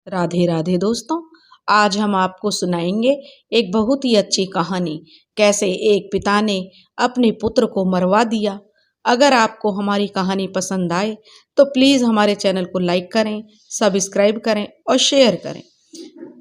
राधे राधे दोस्तों। आज हम आपको सुनाएंगे एक बहुत ही अच्छी कहानी, कैसे एक पिता ने अपने पुत्र को मरवा दिया। अगर आपको हमारी कहानी पसंद आए तो प्लीज़ हमारे चैनल को लाइक करें, सब्सक्राइब करें और शेयर करें।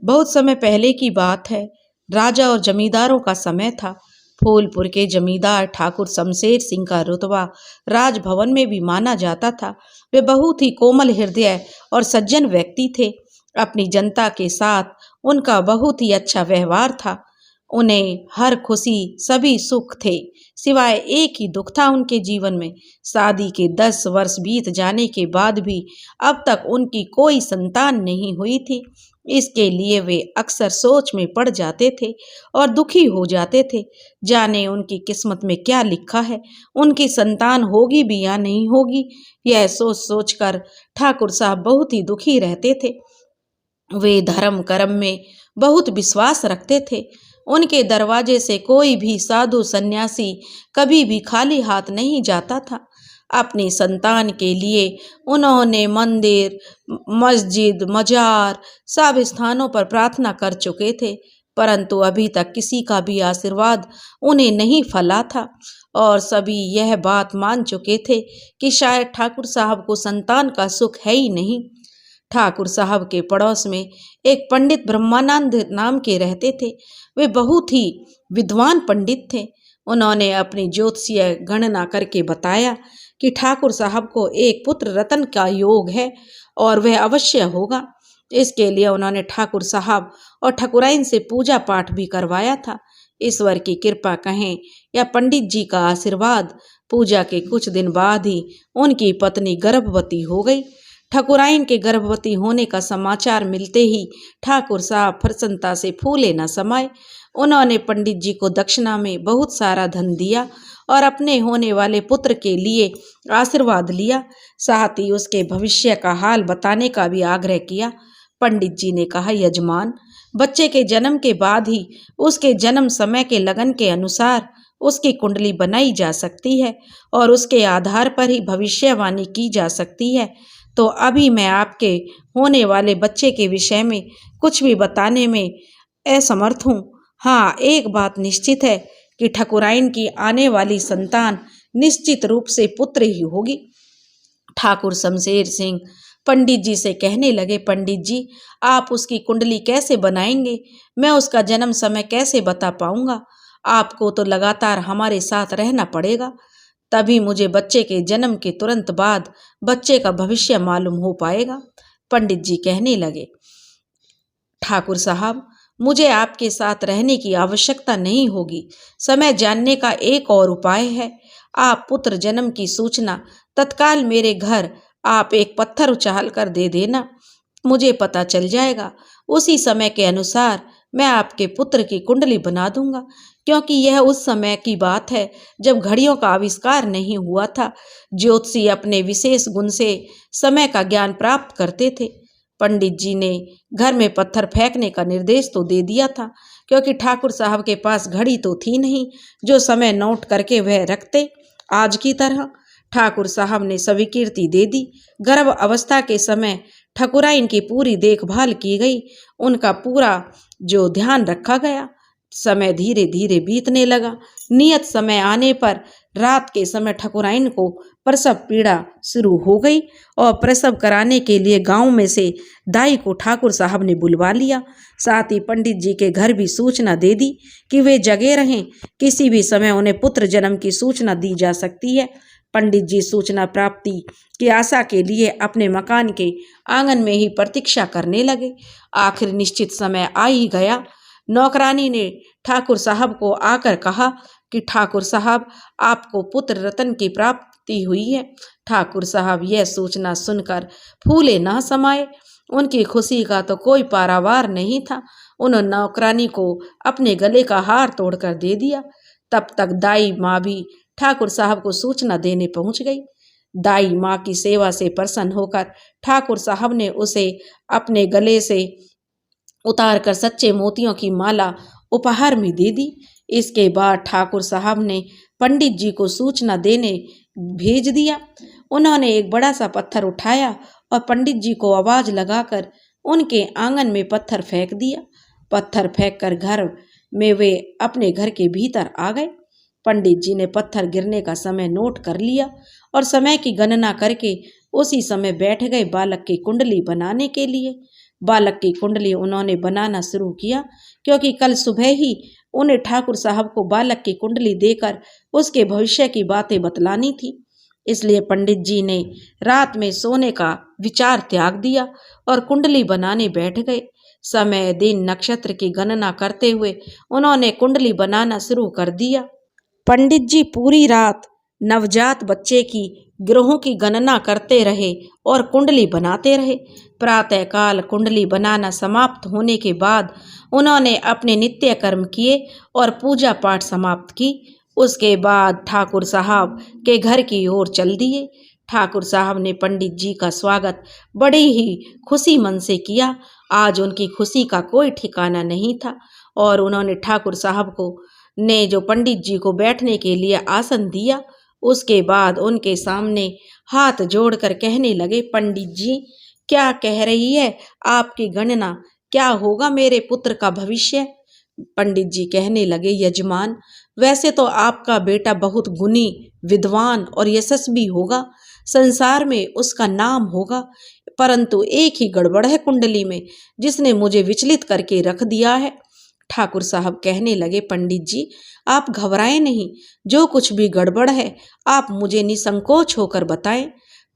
बहुत समय पहले की बात है। राजा और जमींदारों का समय था। फूलपुर के जमींदार ठाकुर शमशेर सिंह का रुतबा राजभवन में भी माना जाता था। वे बहुत ही कोमल हृदय और सज्जन व्यक्ति थे। अपनी जनता के साथ उनका बहुत ही अच्छा व्यवहार था। उन्हें हर खुशी सभी सुख थे, सिवाय एक ही दुख था उनके जीवन में। शादी के 10 वर्ष बीत जाने के बाद भी अब तक उनकी कोई संतान नहीं हुई थी। इसके लिए वे अक्सर सोच में पड़ जाते थे और दुखी हो जाते थे। जाने उनकी किस्मत में क्या लिखा है, उनकी संतान होगी भी या नहीं होगी, यह सोच सोच कर ठाकुर साहब बहुत ही दुखी रहते थे। वे धर्म कर्म में बहुत विश्वास रखते थे। उनके दरवाजे से कोई भी साधु सन्यासी कभी भी खाली हाथ नहीं जाता था। अपनी संतान के लिए उन्होंने मंदिर, मस्जिद, मजार सब स्थानों पर प्रार्थना कर चुके थे, परंतु अभी तक किसी का भी आशीर्वाद उन्हें नहीं फला था। और सभी यह बात मान चुके थे कि शायद ठाकुर साहब को संतान का सुख है ही नहीं। ठाकुर साहब के पड़ोस में एक पंडित ब्रह्मानंद नाम के रहते थे। वे बहुत ही विद्वान पंडित थे। उन्होंने अपनी ज्योतिषीय गणना करके बताया कि ठाकुर साहब को एक पुत्र रतन का योग है और वह अवश्य होगा। इसके लिए उन्होंने ठाकुर साहब और ठाकुराइन से पूजा पाठ भी करवाया था। ईश्वर की कृपा कहें या पंडित जी का आशीर्वाद, पूजा के कुछ दिन बाद ही उनकी पत्नी गर्भवती हो गई। ठाकुराइन के गर्भवती होने का समाचार मिलते ही ठाकुर साहब प्रसन्नता से फूले न समाये। उन्होंने पंडित जी को दक्षिणा में बहुत सारा धन दिया और अपने होने वाले पुत्र के लिए आशीर्वाद लिया। साथ ही उसके भविष्य का हाल बताने का भी आग्रह किया। पंडित जी ने कहा, यजमान, बच्चे के जन्म के बाद ही उसके जन्म समय के लगन के अनुसार उसकी कुंडली बनाई जा सकती है और उसके आधार पर ही भविष्यवाणी की जा सकती है। तो अभी मैं आपके होने वाले बच्चे के विषय में कुछ भी बताने में असमर्थ हूँ। हाँ, एक बात निश्चित है कि ठाकुराइन की आने वाली संतान निश्चित रूप से पुत्र ही होगी। ठाकुर शमशेर सिंह पंडित जी से कहने लगे, पंडित जी, आप उसकी कुंडली कैसे बनाएंगे? मैं उसका जन्म समय कैसे बता पाऊंगा? आपको तो लगातार हमारे साथ रहना पड़ेगा, तभी मुझे बच्चे के जन्म के तुरंत बाद बच्चे का भविष्य मालूम हो पाएगा। पंडित जी कहने लगे, ठाकुर साहब, मुझे आपके साथ रहने की आवश्यकता नहीं होगी। समय जानने का एक और उपाय है। आप पुत्र जन्म की सूचना तत्काल मेरे घर आप एक पत्थर उछाल कर दे देना, मुझे पता चल जाएगा। उसी समय के अनुसार मैं आपके पुत्र की कुंडली बना दूंगा, क्योंकि यह उस समय की बात है जब घड़ियों का आविष्कार नहीं हुआ था। ज्योतिषी अपने विशेष गुण से समय का ज्ञान प्राप्त करते थे। पंडित जी ने घर में पत्थर फेंकने का निर्देश तो दे दिया था, क्योंकि ठाकुर साहब के पास घड़ी तो थी नहीं जो समय नोट करके वह रखते आज की तरह। ठाकुर साहब ने स्वीकृति दे दी। गर्भ अवस्था के समय ठाकुराइन की पूरी देखभाल की गई, उनका पूरा जो ध्यान रखा गया। समय धीरे धीरे बीतने लगा। नियत समय आने पर रात के समय ठाकुराइन को प्रसव पीड़ा शुरू हो गई और प्रसव कराने के लिए गांव में से दाई को ठाकुर साहब ने बुलवा लिया। साथ ही पंडित जी के घर भी सूचना दे दी कि वे जगे रहें, किसी भी समय उन्हें पुत्र जन्म की सूचना दी जा सकती है। पंडित जी सूचना प्राप्ति की आशा के लिए अपने मकान के आंगन में ही प्रतीक्षा करने लगे। आखिर निश्चित समय आ ही गया। नौकरानी ने ठाकुर साहब को आकर कहा कि ठाकुर साहब, आपको पुत्र रतन की प्राप्ति हुई है। ठाकुर साहब यह सूचना सुनकर फूले न समाये। उनकी खुशी का तो कोई पारावार नहीं था। उन्होंने नौकरानी को अपने गले का हार तोड़कर दे दिया। तब तक दाई माँ भी ठाकुर साहब को सूचना देने पहुंच गई। दाई माँ की सेवा से प्रसन्न होकर ठाकुर साहब ने उसे अपने गले से उतार कर सच्चे मोतियों की माला उपहार में दे दी। इसके बाद ठाकुर साहब ने पंडित जी को सूचना देने भेज दिया। उन्होंने एक बड़ा सा पत्थर उठाया और पंडित जी को आवाज लगाकर उनके आंगन में पत्थर फेंक दिया। पत्थर फेंक कर घर में वे अपने घर के भीतर आ गए। पंडित जी ने पत्थर गिरने का समय नोट कर लिया और समय की गणना करके उसी समय बैठ गए बालक की कुंडली बनाने के लिए। बालक की कुंडली उन्होंने बनाना शुरू किया, क्योंकि कल सुबह ही उन्हें ठाकुर साहब को बालक की कुंडली देकर उसके भविष्य की बातें बतलानी थी। इसलिए पंडित जी ने रात में सोने का विचार त्याग दिया और कुंडली बनाने बैठ गए। समय, दिन, नक्षत्र की गणना करते हुए उन्होंने कुंडली बनाना शुरू कर दिया। पंडित जी पूरी रात नवजात बच्चे की ग्रहों की गणना करते रहे और कुंडली बनाते रहे। प्रातःकाल कुंडली बनाना समाप्त होने के बाद उन्होंने अपने नित्य कर्म किए और पूजा पाठ समाप्त की। उसके बाद ठाकुर साहब के घर की ओर चल दिए। ठाकुर साहब ने पंडित जी का स्वागत बड़ी ही खुशी मन से किया। आज उनकी खुशी का कोई ठिकाना नहीं था और उन्होंने ठाकुर साहब को ने जो पंडित जी को बैठने के लिए आसन दिया, उसके बाद उनके सामने हाथ जोड़कर कहने लगे, पंडित जी क्या कह रही है आपकी गणना, क्या होगा मेरे पुत्र का भविष्य? पंडित जी कहने लगे, यजमान वैसे तो आपका बेटा बहुत गुणी, विद्वान और यशस्वी होगा, संसार में उसका नाम होगा, परंतु एक ही गड़बड़ है कुंडली में जिसने मुझे विचलित करके रख दिया है। ठाकुर साहब कहने लगे, पंडित जी आप घबराएं नहीं, जो कुछ भी गड़बड़ है आप मुझे निसंकोच होकर बताएं।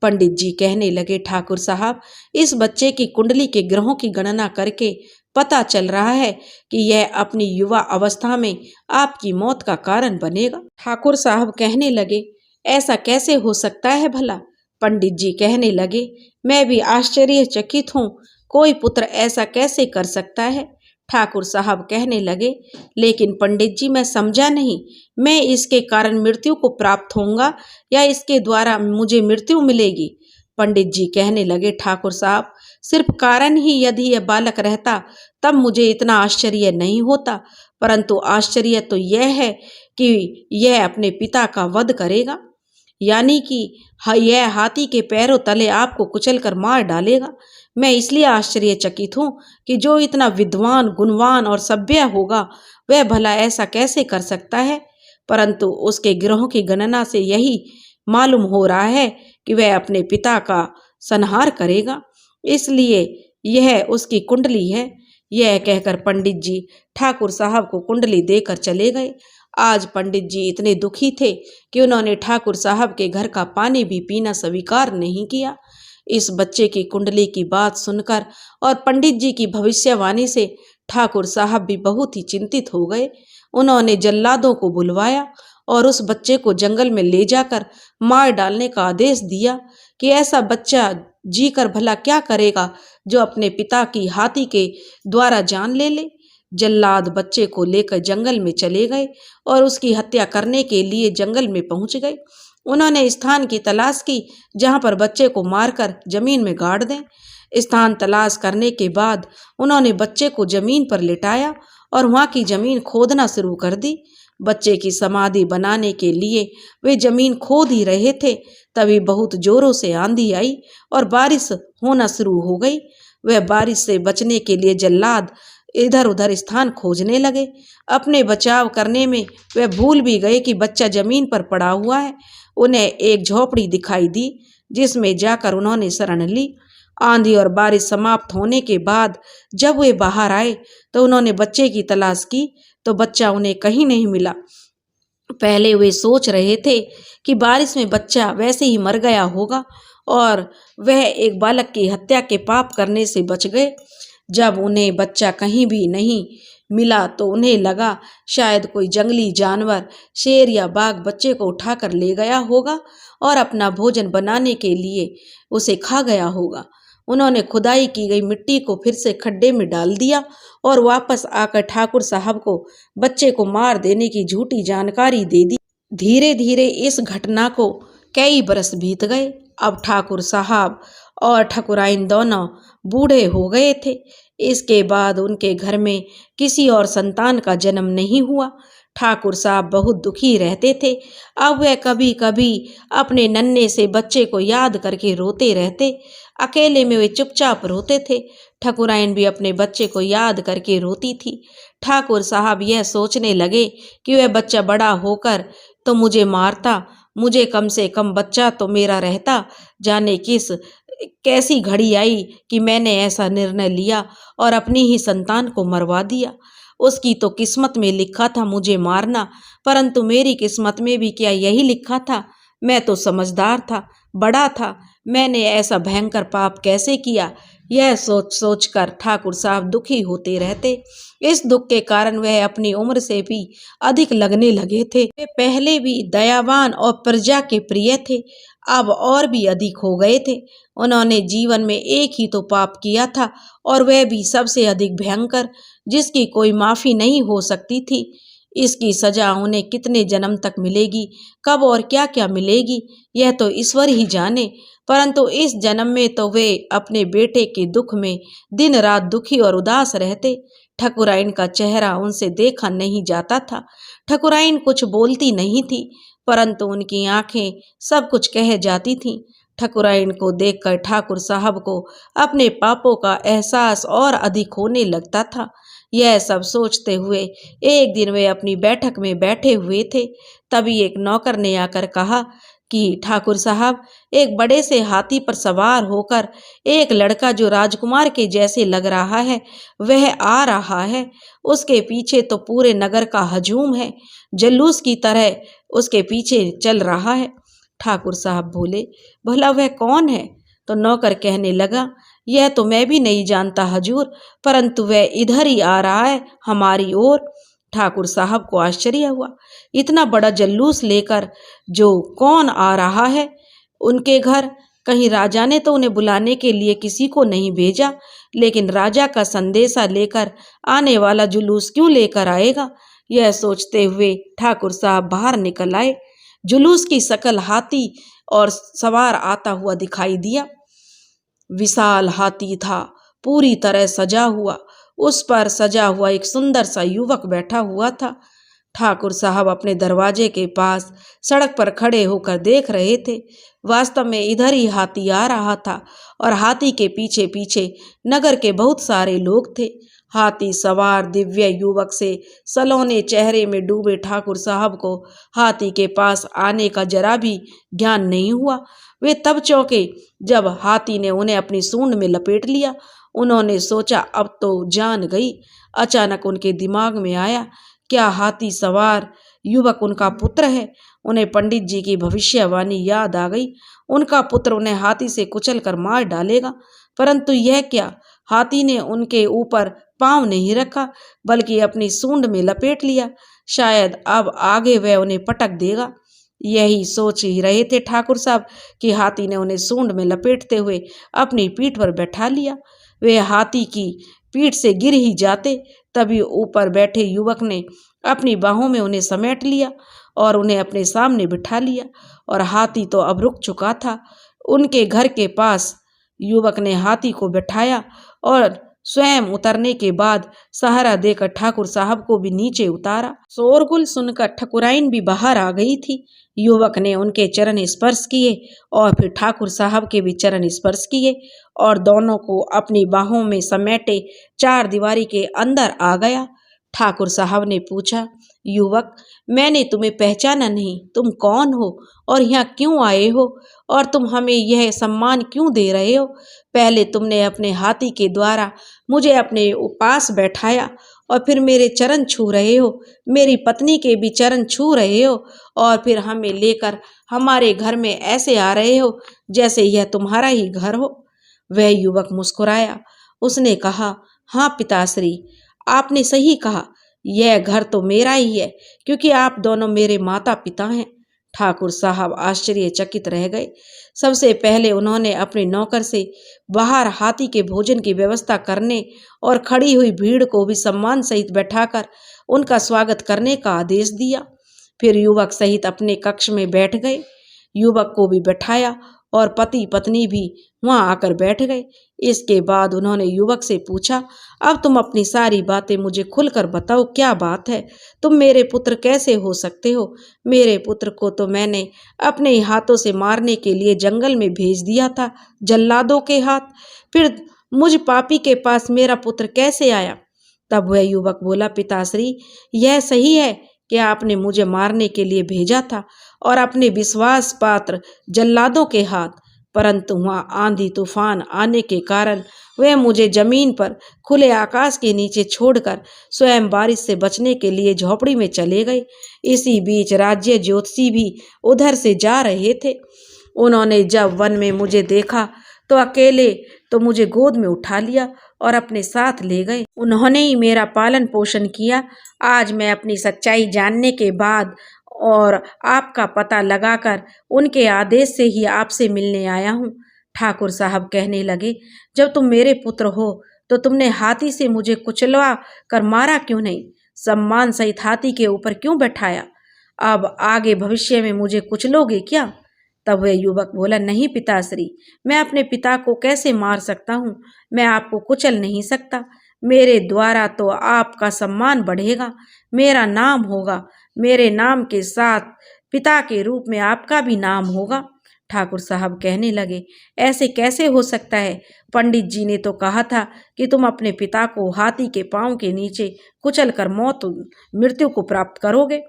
पंडित जी कहने लगे, ठाकुर साहब इस बच्चे की कुंडली के ग्रहों की गणना करके पता चल रहा है कि यह अपनी युवा अवस्था में आपकी मौत का कारण बनेगा। ठाकुर साहब कहने लगे, ऐसा कैसे हो सकता है भला? पंडित जी कहने लगे, मैं भी आश्चर्यचकित हूँ, कोई पुत्र ऐसा कैसे कर सकता है? ठाकुर साहब कहने लगे, लेकिन पंडित जी मैं समझा नहीं, मैं इसके कारण मृत्यु को प्राप्त होऊंगा या इसके द्वारा मुझे मृत्यु मिलेगी? पंडित जी कहने लगे, ठाकुर साहब सिर्फ कारण ही यदि यह बालक रहता तब मुझे इतना आश्चर्य नहीं होता, परंतु आश्चर्य तो यह है कि यह अपने पिता का वध करेगा, यानी कि यह हाथी के पैरों तले आपको कुचलकर मार डालेगा। मैं इसलिए आश्चर्यचकित हूँ कि जो इतना विद्वान, गुणवान और सभ्य होगा वह भला ऐसा कैसे कर सकता है, परंतु उसके ग्रहों की गणना से यही मालूम हो रहा है कि वह अपने पिता का संहार करेगा, इसलिए यह उसकी कुंडली है। यह कहकर पंडित जी ठाकुर साहब को कुंडली देकर चले गए। आज पंडित जी इतने दुखी थे कि उन्होंने ठाकुर साहब के घर का पानी भी पीना स्वीकार नहीं किया। इस बच्चे की कुंडली की बात सुनकर और पंडित जी की भविष्यवाणी से ठाकुर साहब भी बहुत ही चिंतित हो गए। उन्होंने जल्लादों को बुलवाया और उस बच्चे को जंगल में ले जाकर मार डालने का आदेश दिया कि ऐसा बच्चा जी कर भला क्या करेगा जो अपने पिता की हाथी के द्वारा जान ले ले। जल्लाद बच्चे को लेकर जंगल में चले गए और उसकी हत्या करने के लिए जंगल में पहुंच गए। उन्होंने स्थान की तलाश की जहां पर बच्चे को मारकर जमीन में गाड़ दें। स्थान तलाश करने के बाद उन्होंने बच्चे को जमीन पर लिटाया और वहां की जमीन खोदना शुरू कर दी। बच्चे की समाधि बनाने के लिए वे जमीन खोद ही रहे थे, तभी बहुत जोरों से आंधी आई और बारिश होना शुरू हो गई। वह बारिश से बचने के लिए जल्लाद इधर उधर स्थान खोजने लगे। अपने बचाव करने में वह भूल भी गए कि बच्चा जमीन पर पड़ा हुआ है। उन्हें एक झोपड़ी दिखाई दी जिसमें जाकर उन्होंने शरण ली। आंधी और बारिश समाप्त होने के बाद जब वे बाहर आए तो उन्होंने बच्चे की तलाश की तो बच्चा उन्हें कहीं नहीं मिला। पहले वे सोच रहे थे कि बारिश में बच्चा वैसे ही मर गया होगा और वह एक बालक की हत्या के पाप करने से बच गए। जब उन्हें बच्चा कहीं भी नहीं मिला तो उन्हें लगा शायद कोई जंगली जानवर, शेर या बाघ बच्चे को उठाकर ले गया होगा और अपना भोजन बनाने के लिए उसे खा गया होगा। उन्होंने खुदाई की गई मिट्टी को फिर से खड्डे में डाल दिया और वापस आकर ठाकुर साहब को बच्चे को मार देने की झूठी जानकारी दे दी। धीरे धीरे इस घटना को कई बरस बीत गए। अब ठाकुर साहब और ठकुराइन दोनों बूढ़े हो गए थे। इसके बाद उनके घर में किसी और संतान का जन्म नहीं हुआ। ठाकुर साहब बहुत दुखी रहते थे। अब वह कभी कभी अपने नन्हे से बच्चे को याद करके रोते रहते। अकेले में वे चुपचाप रोते थे। ठकुराइन भी अपने बच्चे को याद करके रोती थी। ठाकुर साहब यह सोचने लगे कि वह बच्चा बड़ा होकर तो मुझे मारता, मुझे कम से कम बच्चा तो मेरा रहता। जाने कैसी घड़ी आई कि मैंने ऐसा निर्णय लिया और अपनी ही संतान को मरवा दिया। उसकी तो किस्मत में लिखा था मुझे मारना, परंतु मेरी किस्मत में भी क्या यही लिखा था? मैं तो समझदार था, बड़ा था, मैंने ऐसा भयंकर पाप कैसे किया? यह सोच सोच कर ठाकुर साहब दुखी होते रहते। इस दुख के कारण वह अपनी उम्र से भी अधिक लगने लगे थे। वे पहले भी दयावान और प्रजा के प्रिय थे, अब और भी अधिक हो गए थे। उन्होंने जीवन में एक ही तो पाप किया था, और वह भी सबसे अधिक भयंकर, जिसकी कोई माफी नहीं हो सकती थी। इसकी सजा उन्हें कितने जन्म तक मिलेगी, कब और क्या क्या मिलेगी, यह तो ईश्वर ही जाने। परंतु इस जन्म में तो वे अपने बेटे के दुख में दिन रात दुखी और उदास रहते। ठकुराइन का चेहरा उनसे देखा नहीं जाता था। ठकुराइन कुछ बोलती नहीं थी, परंतु उनकी आंखें सब कुछ कह जाती थीं। ठकुराइन को देखकर ठाकुर साहब को अपने पापों का एहसास और अधिक होने लगता था। यह सब सोचते हुए एक दिन वे अपनी बैठक में बैठे हुए थे। तभी एक नौकर ने आकर कहा कि ठाकुर साहब, एक बड़े से हाथी पर सवार होकर एक लड़का जो राजकुमार के जैसे लग रहा है वह आ रहा है। उसके पीछे तो पूरे नगर का हजूम है, जल्लूस की तरह उसके पीछे चल रहा है। ठाकुर साहब बोले, भला वह कौन है? तो नौकर कहने लगा, यह तो मैं भी नहीं जानता हजूर, परंतु वह इधर ही आ रहा है, हमारी ओर। ठाकुर साहब को आश्चर्य हुआ, इतना बड़ा जल्लूस लेकर जो कौन आ रहा है उनके घर? कहीं राजा ने तो उन्हें बुलाने के लिए किसी को नहीं भेजा, लेकिन राजा का संदेशा लेकर आने वाला जुलूस क्यों लेकर आएगा? यह सोचते हुए ठाकुर साहब बाहर निकल आए। जुलूस की शकल हाथी और सवार आता हुआ दिखाई दिया। विशाल हाथी था, पूरी तरह सजा हुआ। उस पर सजा हुआ एक सुंदर सा युवक बैठा हुआ था। ठाकुर साहब अपने दरवाजे के पास सड़क पर खड़े होकर देख रहे थे। वास्तव में इधर ही हाथी आ रहा था, और हाथी के पीछे पीछे नगर के बहुत सारे लोग थे। हाथी सवार दिव्य युवक से सलोने चेहरे में डूबे ठाकुर साहब को हाथी के पास आने का जरा भी ज्ञान नहीं हुआ। वे तब चौंके जब हाथी ने उन्हें अपनी सूंड में लपेट लिया। उन्होंने सोचा अब तो जान गई। अचानक उनके दिमाग में आया, क्या हाथी सवार युवक उनका पुत्र है? उन्हें पंडित जी की भविष्यवाणी याद आ गई। उनका पुत्र उन्हें हाथी से कुचल कर मार डालेगा। परंतु यह क्या, हाथी ने उनके ऊपर पांव नहीं रखा, बल्कि अपनी सूंड में लपेट लिया। शायद अब आगे वह उन्हें पटक देगा। यही सोच ही रहे थे ठाकुर साहब कि हाथी ने उन्हें सूंड में लपेटते हुए अपनी पीठ पर बैठा लिया। वे हाथी की पीठ से गिर ही जाते, तभी ऊपर बैठे युवक ने अपनी बाहों में उन्हें समेट लिया और उन्हें अपने सामने बिठा लिया। और हाथी तो अब रुक चुका था। उनके घर के पास युवक ने हाथी को बिठाया और स्वयं उतरने के बाद सहारा देकर ठाकुर साहब को भी नीचे उतारा। शोरगुल सुनकर ठकुराइन भी बाहर आ गई थी। युवक ने उनके चरण स्पर्श किए और फिर ठाकुर साहब के भी चरण स्पर्श किए और दोनों को अपनी बाहों में समेटे चार दीवारी के अंदर आ गया। ठाकुर साहब ने पूछा, युवक, मैंने तुम्हें पहचाना नहीं, तुम कौन हो और यहाँ क्यों आए हो, और तुम हमें यह सम्मान क्यों दे रहे हो? पहले तुमने अपने हाथी के द्वारा मुझे अपने पास बैठाया और फिर मेरे चरण छू रहे हो, मेरी पत्नी के भी चरण छू रहे हो, और फिर हमें लेकर हमारे घर में ऐसे आ रहे हो जैसे यह तुम्हारा ही घर हो। वह युवक मुस्कुराया। उसने कहा, हाँ पिताश्री, आपने सही कहा, यह घर तो मेरा ही है, क्योंकि आप दोनों मेरे माता पिता हैं। ठाकुर साहब आश्चर्यचकित रह गए। सबसे पहले उन्होंने अपने नौकर से बाहर हाथी के भोजन की व्यवस्था करने और खड़ी हुई भीड़ को भी सम्मान सहित बैठाकर उनका स्वागत करने का आदेश दिया। फिर युवक सहित अपने कक्ष में बैठ गए। युवक को भी बैठाया और पति पत्नी भी वहां आकर बैठ गए। इसके बाद उन्होंने युवक से पूछा, अब तुम अपनी सारी बातें मुझे खुलकर बताओ, क्या बात है? तुम मेरे पुत्र कैसे हो सकते हो? मेरे पुत्र को तो मैंने अपने हाथों से मारने के लिए जंगल में भेज दिया था, जल्लादों के हाथ। फिर मुझ पापी के पास मेरा पुत्र कैसे आया? तब वह युवक बोला, पिताश्री, यह सही है कि आपने मुझे मारने के लिए भेजा था और अपने विश्वास पात्र जल्लादों के हाथ, परंतु वहां आंधी तूफान आने के कारण वे मुझे जमीन पर खुले आकाश के नीचे छोड़कर स्वयं बारिश से बचने के लिए झोपड़ी में चले गए। इसी बीच राज्य ज्योतिषी भी उधर से जा रहे थे। उन्होंने जब वन में मुझे देखा तो अकेले तो मुझे गोद में उठा लिया और अपने साथ ले गए। उन्होंने ही मेरा पालन पोषण किया। आज मैं अपनी सच्चाई जानने के बाद और आपका पता लगाकर उनके आदेश से ही आपसे मिलने आया हूँ। ठाकुर साहब कहने लगे, जब तुम मेरे पुत्र हो तो तुमने हाथी से मुझे कुचलवा कर मारा क्यों नहीं? सम्मान सहित हाथी के ऊपर क्यों बैठाया? अब आगे भविष्य में मुझे कुचलोगे क्या? तब वह युवक बोला, नहीं पिताश्री, मैं अपने पिता को कैसे मार सकता हूँ? मैं आपको कुचल नहीं सकता। मेरे द्वारा तो आपका सम्मान बढ़ेगा, मेरा नाम होगा, मेरे नाम के साथ पिता के रूप में आपका भी नाम होगा। ठाकुर साहब कहने लगे, ऐसे कैसे हो सकता है? पंडित जी ने तो कहा था कि तुम अपने पिता को हाथी के पांव के नीचे कुचल कर मृत्यु को प्राप्त करोगे।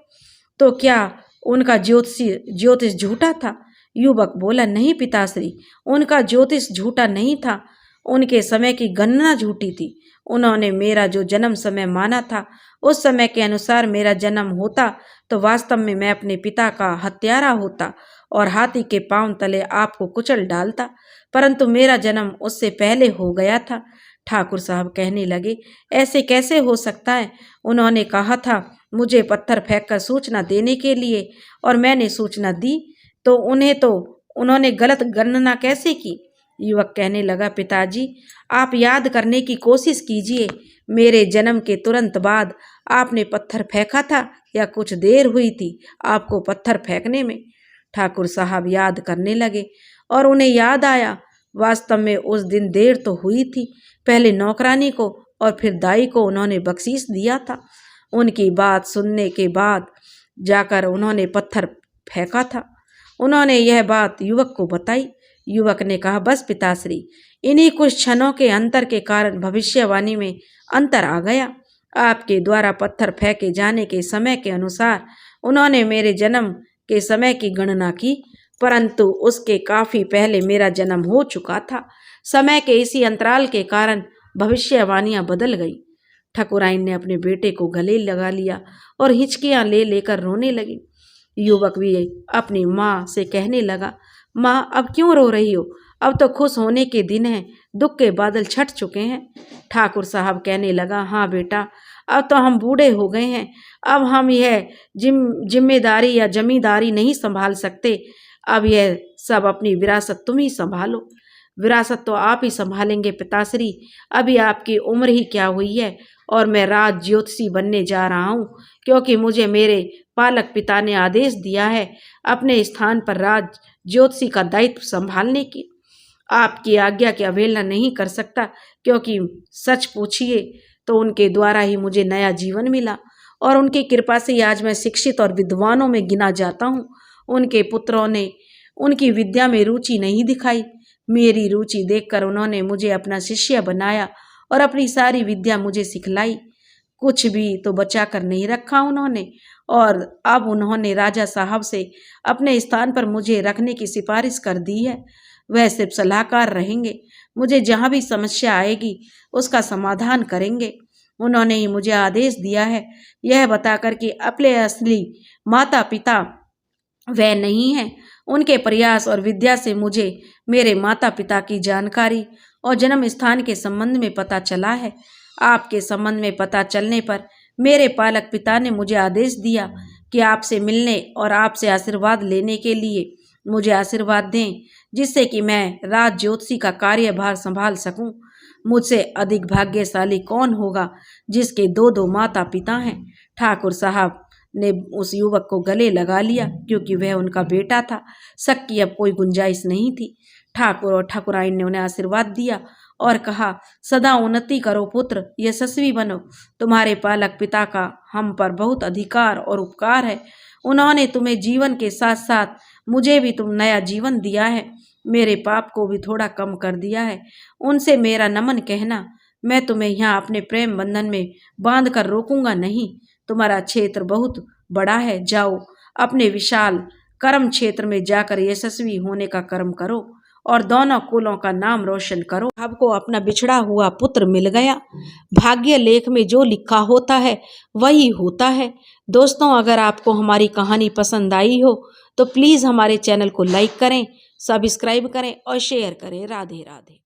तो क्या उनका ज्योतिष झूठा था? युवक बोला, नहीं पिताश्री, उनका ज्योतिष झूठा नहीं था, उनके समय की गणना झूठी थी। उन्होंने मेरा जो जन्म समय माना था, उस समय के अनुसार मेरा जन्म होता तो वास्तव में मैं अपने पिता का हत्यारा होता और हाथी के पांव तले आपको कुचल डालता, परंतु मेरा जन्म उससे पहले हो गया था। ठाकुर साहब कहने लगे, ऐसे कैसे हो सकता है? उन्होंने कहा था मुझे पत्थर फेंककर सूचना देने के लिए, और मैंने सूचना दी, तो उन्होंने गलत गणना कैसे की? युवक कहने लगा, पिताजी, आप याद करने की कोशिश कीजिए, मेरे जन्म के तुरंत बाद आपने पत्थर फेंका था या कुछ देर हुई थी आपको पत्थर फेंकने में? ठाकुर साहब याद करने लगे और उन्हें याद आया, वास्तव में उस दिन देर तो हुई थी। पहले नौकरानी को और फिर दाई को उन्होंने बख्शीश दिया था। उनकी बात सुनने के बाद जाकर उन्होंने पत्थर फेंका था। उन्होंने यह बात युवक को बताई। युवक ने कहा, बस पिताश्री, इन्हीं कुछ क्षणों के अंतर के कारण भविष्यवाणी में अंतर आ गया। आपके द्वारा पत्थर फेंके जाने के समय के अनुसार उन्होंने मेरे जन्म के समय की गणना की, परंतु उसके काफी पहले मेरा जन्म हो चुका था। समय के इसी अंतराल के कारण भविष्यवाणियां बदल गई। ठकुराइन ने अपने बेटे को गले लगा लिया और हिचकियां ले लेकर रोने लगी। युवक भी अपनी माँ से कहने लगा, माँ, अब क्यों रो रही हो? अब तो खुश होने के दिन हैं, दुख के बादल छट चुके हैं। ठाकुर साहब कहने लगा, हाँ बेटा, अब तो हम बूढ़े हो गए हैं, अब हम यह जिम्मेदारी या जमींदारी नहीं संभाल सकते। अब यह सब अपनी विरासत तुम ही संभालो। विरासत तो आप ही संभालेंगे पिताश्री, अभी आपकी उम्र ही क्या हुई है और मैं राज ज्योतिषी बनने जा रहा हूँ, क्योंकि मुझे मेरे पालक पिता ने आदेश दिया है अपने स्थान पर राज ज्योतिषी का दायित्व संभालने की। आपकी आज्ञा की अवहेलना नहीं कर सकता, क्योंकि सच पूछिए तो उनके द्वारा ही मुझे नया जीवन मिला और उनकी कृपा से आज मैं शिक्षित और विद्वानों में गिना जाता हूँ। उनके पुत्रों ने उनकी विद्या में रुचि नहीं दिखाई। मेरी रुचि देखकर उन्होंने मुझे अपना शिष्य बनाया और अपनी सारी विद्या मुझे सिखलाई। कुछ भी तो बचा कर नहीं रखा उन्होंने, और अब उन्होंने राजा साहब से अपने स्थान पर मुझे रखने की सिफारिश कर दी है। वह सिर्फ सलाहकार रहेंगे, मुझे जहाँ भी समस्या आएगी उसका समाधान करेंगे। उन्होंने ही मुझे आदेश दिया है, यह बताकर कि अपने असली माता पिता वह नहीं है। उनके प्रयास और विद्या से मुझे मेरे माता पिता की जानकारी और जन्म स्थान के संबंध में पता चला है। आपके संबंध में पता चलने पर मेरे पालक पिता ने मुझे आदेश दिया कि आपसे मिलने और आपसे आशीर्वाद लेने के लिए मुझे आशीर्वाद दें, जिससे कि मैं राज ज्योतिषी का कार्यभार संभाल सकूं। मुझसे अधिक भाग्यशाली कौन होगा जिसके दो दो माता पिता हैं। ठाकुर साहब ने उस युवक को गले लगा लिया, क्योंकि वह उनका बेटा था। शक की अब कोई गुंजाइश नहीं थी। ठाकुर और ठाकुराइन ने उन्हें आशीर्वाद दिया और कहा, सदा उन्नति करो पुत्र, यशस्वी बनो। तुम्हारे पालक पिता का हम पर बहुत अधिकार और उपकार है। उन्होंने तुम्हें जीवन के साथ साथ मुझे भी तुम नया जीवन दिया है। मेरे पाप को भी थोड़ा कम कर दिया है। उनसे मेरा नमन कहना। मैं तुम्हें यहाँ अपने प्रेम बंधन में बांध कर रोकूंगा नहीं। तुम्हारा क्षेत्र बहुत बड़ा है, जाओ अपने विशाल कर्म क्षेत्र में जाकर यशस्वी होने का कर्म करो और दोनों कुलों का नाम रोशन करो। आपको अपना बिछड़ा हुआ पुत्र मिल गया। भाग्य लेख में जो लिखा होता है वही होता है। दोस्तों, अगर आपको हमारी कहानी पसंद आई हो तो प्लीज़ हमारे चैनल को लाइक करें, सब्सक्राइब करें और शेयर करें। राधे राधे।